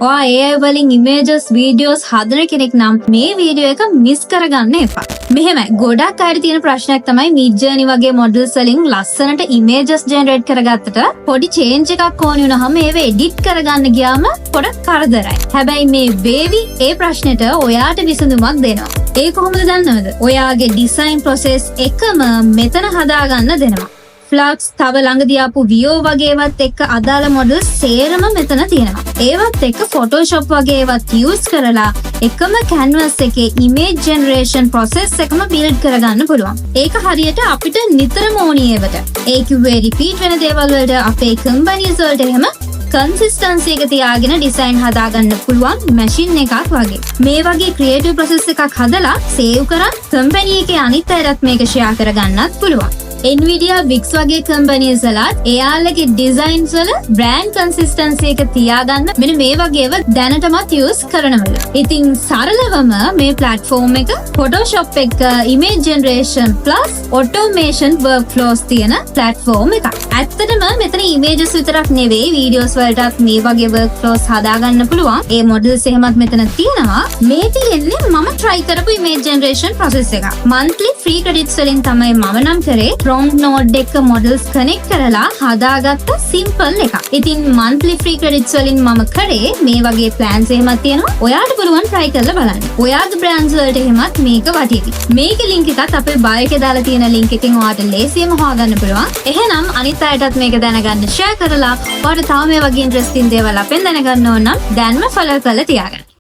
ඔයා AI වලින් images videos හදන කෙනෙක් නම් මේ වීඩියෝ එක මිස් කරගන්න එපා. මෙහෙමයි ගොඩක් අයට තියෙන ප්‍රශ්නයක් තමයි Midjourney වගේ මොඩල්ස් වලින් ලස්සනට images generate කරගත්තට පොඩි change එකක් ඕනි වුණාම ඒව edit කරගන්න ගියාම පොඩක් කරදරයි. හැබැයි මේ Wavy ඒ ප්‍රශ්නෙට ඔයාට විසඳුමක් දෙනවා. ඒ කොහොමද දන්නවද? ඔයාගේ design process එකම මෙතන හදාගන්න දෙනවා. Flux තව ළඟදී ආපු Veo වගේවත් එක්ක අදාළ මොඩල්ස් සේරම මෙතන තියෙනවා. ඒවත් එක්ක Photoshop වගේ ඒවත් use කරලා එකම canvas එකේ image generation process එකම build කරගන්න පුළුවන්. ඒක හරියට අපිට නිතරම ඕනි ඒවට. ඒ කිව්වේ repeat වෙන දේවල් වලට අපේ companies වලට එහෙම consistency එක තියාගෙන design හදාගන්න පුළුවන් machine එකක් වගේ. මේ වගේ creative process එකක් හදලා save කරන් company එකේ අනිත් අයටත් මේක share කරගන්නත් පුළුවන්. Nvidia Wix වගේ companies වලත් එයාලගේ designs වල brand consistency එක තියාගන්න මෙන්න මේ වගේව දැනටමත් use කරනවලු. ඉතින් සරලවම මේ platform එක Photoshop එක image generation plus automation workflows තියෙන platform එකක්. ඇත්තටම මෙතන images විතරක් නෙවෙයි videos වලටත් මේ වගේ workflows හදාගන්න පුළුවන්. ඒ models එහෙමත් මෙතන තියෙනවා. මේ තියෙන්නේ මම try කරපු image generation process එක. monthly free credits වලින් තමයි මම නම් කරේ. prompt node එක models connect කරලා හදාගත්ත simple එකක්. ඉතින් monthly free credits වලින් මම කරේ මේ වගේ plans එහෙමත් තියෙනවා. ඔයාට පුළුවන් try කරලා බලන්න. ඔයාගේ brands වලට එහෙමත් මේක වටියි. මේකේ link එකත් අපේ bio එකේ දාලා තියෙන link එකෙන් ඔයාට ලේසියෙන්ම හොයාගන්න පුළුවන්. එහෙනම් අනිත් අයටත් මේක දැනගන්න share කරලා ඔයාට තව මේ වගේ interesting දේවල් අපෙන් දැනගන්න ඕන නම් දැන්ම follow කරලා තියාගන්න.